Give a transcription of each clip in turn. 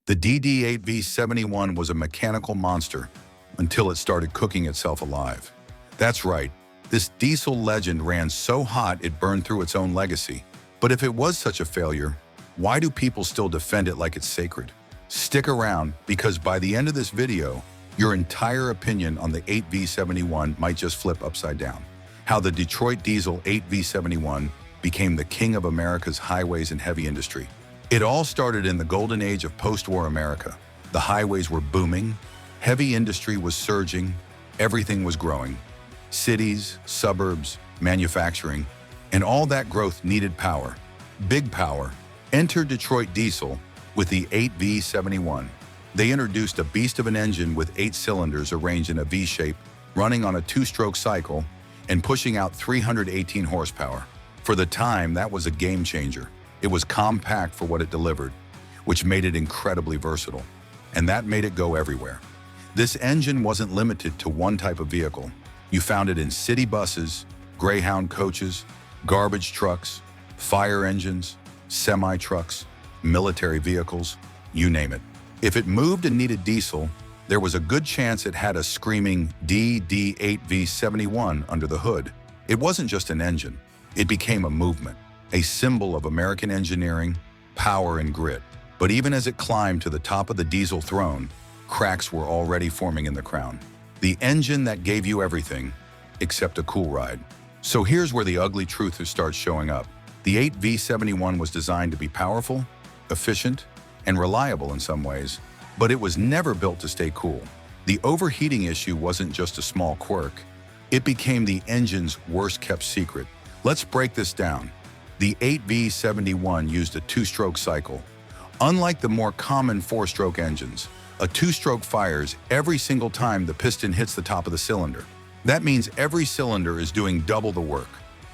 The DD8V71 was a mechanical monster until it started cooking itself alive. That's right, this diesel legend ran so hot it burned through its own legacy. But if it was such a failure, why do people still defend it like it's sacred? Stick around, because by the end of this video, your entire opinion on the 8V71 might just flip upside down. How the Detroit diesel 8V71 became the king of America's highways and heavy industry. It all started in the golden age of post-war America. The highways were booming, heavy industry was surging, everything was growing. Cities, suburbs, manufacturing, and all that growth needed power. Big power. Enter Detroit Diesel with the 8V71. They introduced a beast of an engine with 8 cylinders arranged in a V shape, running on a 2-stroke cycle and pushing out 318 horsepower. For the time, that was a game changer. It was compact for what it delivered, which made it incredibly versatile. And that made it go everywhere. This engine wasn't limited to one type of vehicle. You found it in city buses, Greyhound coaches, garbage trucks, fire engines, semi-trucks, military vehicles, you name it. If it moved and needed diesel, there was a good chance it had a screaming DD8V71 under the hood. It wasn't just an engine. It became a movement, a symbol of American engineering, power, and grit. But even as it climbed to the top of the diesel throne, cracks were already forming in the crown. The engine that gave you everything, except a cool ride. So here's where the ugly truth starts showing up. The 8V71 was designed to be powerful, efficient, and reliable in some ways, but it was never built to stay cool. The overheating issue wasn't just a small quirk. It became the engine's worst-kept secret. Let's break this down. The 8V71 used a 2-stroke cycle. Unlike the more common 4-stroke engines, a 2-stroke fires every single time the piston hits the top of the cylinder. That means every cylinder is doing double the work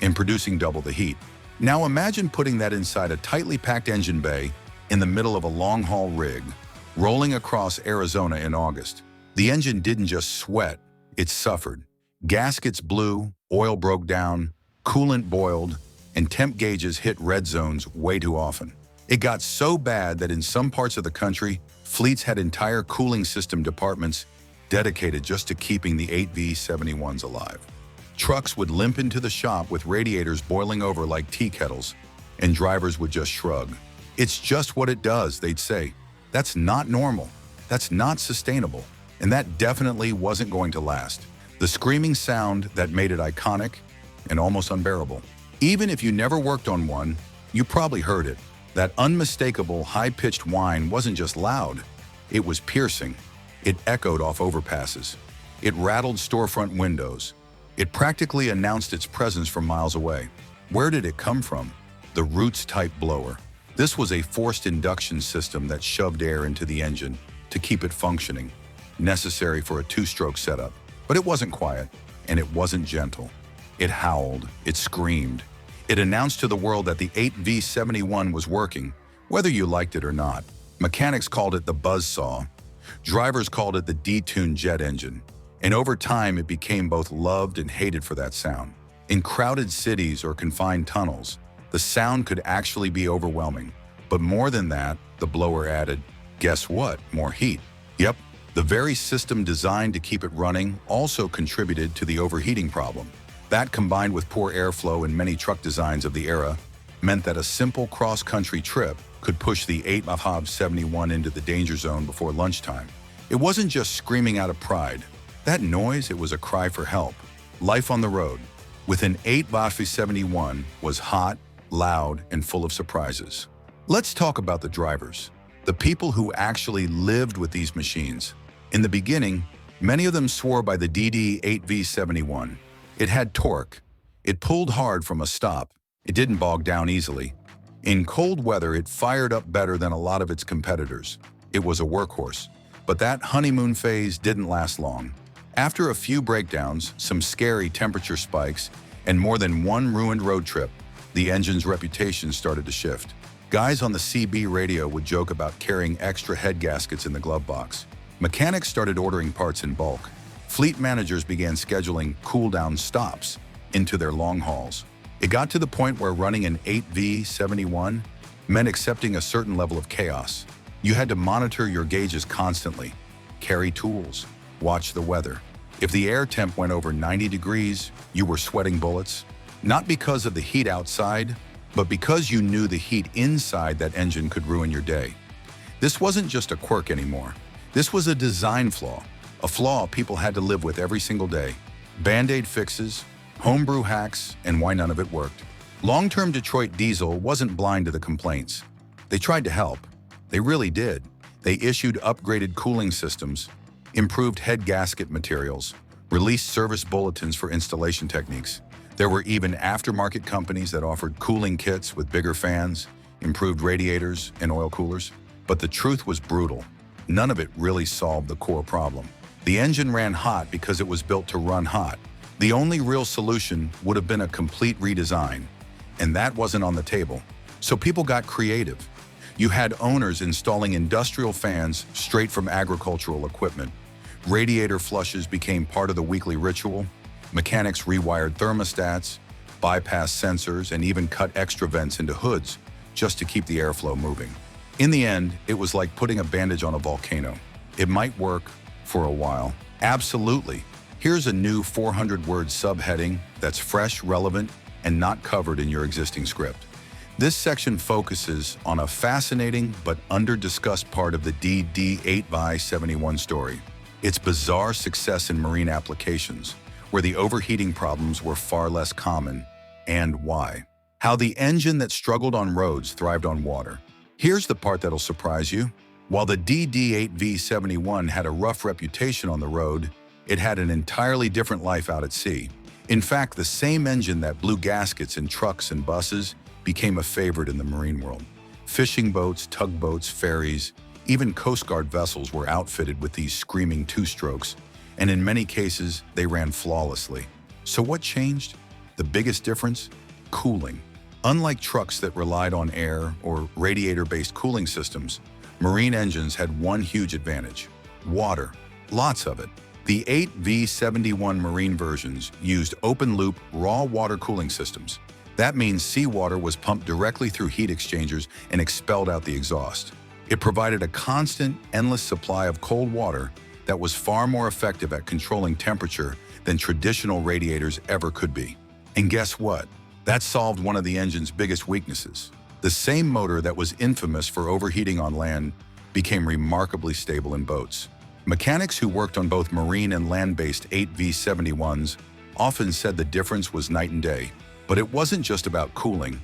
and producing double the heat. Now imagine putting that inside a tightly packed engine bay in the middle of a long-haul rig, rolling across Arizona in August. The engine didn't just sweat, it suffered. Gaskets blew, oil broke down, coolant boiled, and temp gauges hit red zones way too often. It got so bad that in some parts of the country, fleets had entire cooling system departments dedicated just to keeping the 8V71s alive. Trucks would limp into the shop with radiators boiling over like tea kettles, and drivers would just shrug. It's just what it does, they'd say. That's not normal. That's not sustainable. And that definitely wasn't going to last. The screaming sound that made it iconic and almost unbearable. Even if you never worked on one, you probably heard it. That unmistakable high-pitched whine wasn't just loud. It was piercing. It echoed off overpasses. It rattled storefront windows. It practically announced its presence from miles away. Where did it come from? The Roots-type blower. This was a forced induction system that shoved air into the engine to keep it functioning, necessary for a 2-stroke setup. But it wasn't quiet, and it wasn't gentle. It howled, it screamed. It announced to the world that the 8V71 was working, whether you liked it or not. Mechanics called it the buzzsaw. Drivers called it the detuned jet engine. And over time, it became both loved and hated for that sound. In crowded cities or confined tunnels, the sound could actually be overwhelming. But more than that, the blower added, guess what? More heat. Yep, the very system designed to keep it running also contributed to the overheating problem. That, combined with poor airflow in many truck designs of the era, meant that a simple cross-country trip could push the 8V71 into the danger zone before lunchtime. It wasn't just screaming out of pride. That noise, it was a cry for help. Life on the road with an 8V71 was hot, loud, and full of surprises. Let's talk about the drivers, the people who actually lived with these machines. In the beginning, many of them swore by the DD8V71. It had torque. It pulled hard from a stop. It didn't bog down easily. In cold weather, it fired up better than a lot of its competitors. It was a workhorse. But that honeymoon phase didn't last long. After a few breakdowns, some scary temperature spikes, and more than one ruined road trip, the engine's reputation started to shift. Guys on the CB radio would joke about carrying extra head gaskets in the glove box. Mechanics started ordering parts in bulk. Fleet managers began scheduling cool-down stops into their long hauls. It got to the point where running an 8V71 meant accepting a certain level of chaos. You had to monitor your gauges constantly, carry tools, watch the weather. If the air temp went over 90 degrees, you were sweating bullets, not because of the heat outside, but because you knew the heat inside that engine could ruin your day. This wasn't just a quirk anymore. This was a design flaw, a flaw people had to live with every single day. Band-aid fixes, homebrew hacks, and why none of it worked. Long-term Detroit Diesel wasn't blind to the complaints. They tried to help. They really did. They issued upgraded cooling systems, improved head gasket materials, released service bulletins for installation techniques. There were even aftermarket companies that offered cooling kits with bigger fans, improved radiators, and oil coolers. But the truth was brutal. None of it really solved the core problem. The engine ran hot because it was built to run hot. The only real solution would have been a complete redesign, and that wasn't on the table. So people got creative. You had owners installing industrial fans straight from agricultural equipment. Radiator flushes became part of the weekly ritual. Mechanics rewired thermostats, bypassed sensors, and even cut extra vents into hoods just to keep the airflow moving. In the end, it was like putting a bandage on a volcano. It might work for a while. Absolutely. Here's a new 400-word subheading that's fresh, relevant, and not covered in your existing script. This section focuses on a fascinating but under-discussed part of the DD8V71 story. Its bizarre success in marine applications, where the overheating problems were far less common, and why. How the engine that struggled on roads thrived on water. Here's the part that'll surprise you. While the DD8V71 had a rough reputation on the road, it had an entirely different life out at sea. In fact, the same engine that blew gaskets in trucks and buses became a favorite in the marine world. Fishing boats, tugboats, ferries, even Coast Guard vessels were outfitted with these screaming two-strokes, and in many cases, they ran flawlessly. So what changed? The biggest difference? Cooling. Unlike trucks that relied on air or radiator-based cooling systems, marine engines had one huge advantage: water. Lots of it. The 8V71 marine versions used open-loop, raw water cooling systems. That means seawater was pumped directly through heat exchangers and expelled out the exhaust. It provided a constant, endless supply of cold water that was far more effective at controlling temperature than traditional radiators ever could be. And guess what? That solved one of the engine's biggest weaknesses. The same motor that was infamous for overheating on land became remarkably stable in boats. Mechanics who worked on both marine and land-based 8V71s often said the difference was night and day. But it wasn't just about cooling.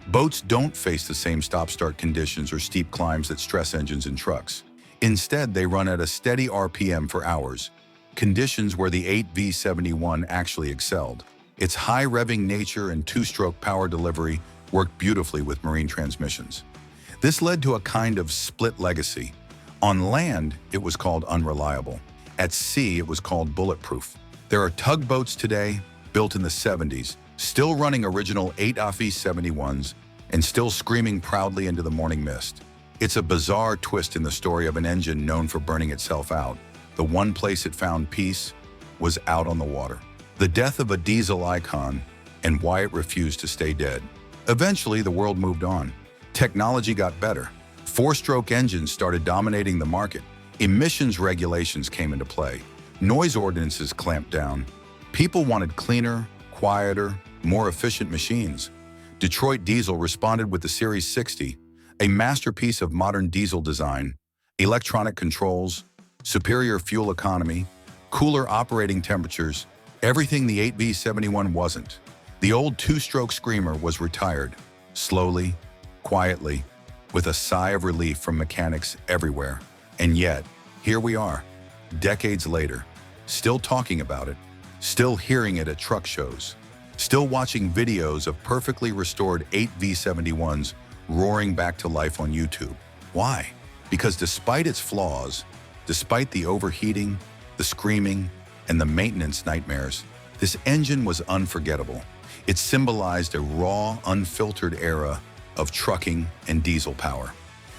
Boats don't face the same stop-start conditions or steep climbs that stress engines and trucks. Instead, they run at a steady RPM for hours, conditions where the 8V71 actually excelled. Its high-revving nature and two-stroke power delivery worked beautifully with marine transmissions. This led to a kind of split legacy. On land, it was called unreliable. At sea, it was called bulletproof. There are tugboats today, built in the 70s, still running original 8V71s and still screaming proudly into the morning mist. It's a bizarre twist in the story of an engine known for burning itself out. The one place it found peace was out on the water. The death of a diesel icon and why it refused to stay dead. Eventually, the world moved on. Technology got better. Four-stroke engines started dominating the market. Emissions regulations came into play. Noise ordinances clamped down. People wanted cleaner, quieter, more efficient machines. Detroit Diesel responded with the Series 60, a masterpiece of modern diesel design, electronic controls, superior fuel economy, cooler operating temperatures, everything the 8V71 wasn't. The old two-stroke screamer was retired, slowly, quietly, with a sigh of relief from mechanics everywhere. And yet, here we are, decades later, still talking about it, still hearing it at truck shows, still watching videos of perfectly restored 8V71s roaring back to life on YouTube. Why? Because despite its flaws, despite the overheating, the screaming, and the maintenance nightmares, this engine was unforgettable. It symbolized a raw, unfiltered era of trucking and diesel power.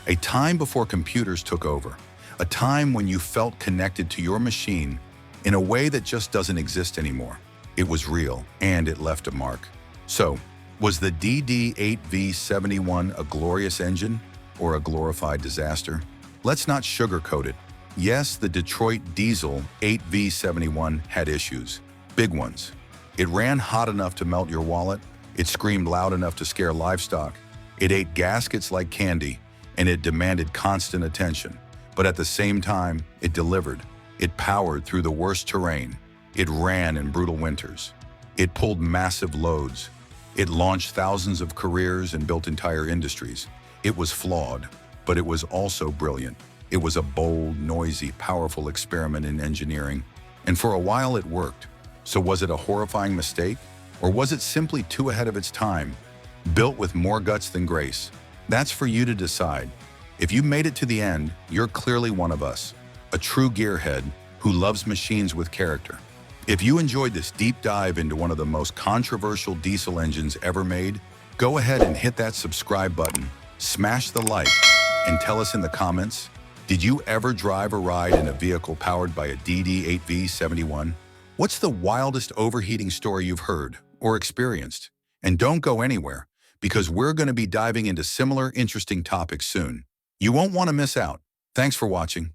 A time before computers took over. A time when you felt connected to your machine in a way that just doesn't exist anymore. It was real, and it left a mark. So, was the DD8V71 a glorious engine or a glorified disaster? Let's not sugarcoat it. Yes, the Detroit diesel 8V71 had issues. Big ones. It ran hot enough to melt your wallet, it screamed loud enough to scare livestock, it ate gaskets like candy, and it demanded constant attention. But at the same time, it delivered. It powered through the worst terrain. It ran in brutal winters. It pulled massive loads. It launched thousands of careers and built entire industries. It was flawed, but it was also brilliant. It was a bold, noisy, powerful experiment in engineering, and for a while it worked. So was it a horrifying mistake? Or was it simply too ahead of its time, built with more guts than grace? That's for you to decide. If you made it to the end, you're clearly one of us, a true gearhead who loves machines with character. If you enjoyed this deep dive into one of the most controversial diesel engines ever made, go ahead and hit that subscribe button, smash the like, and tell us in the comments, did you ever drive or ride in a vehicle powered by a DD8V71? What's the wildest overheating story you've heard or experienced? And don't go anywhere, because we're going to be diving into similar interesting topics soon. You won't want to miss out. Thanks for watching.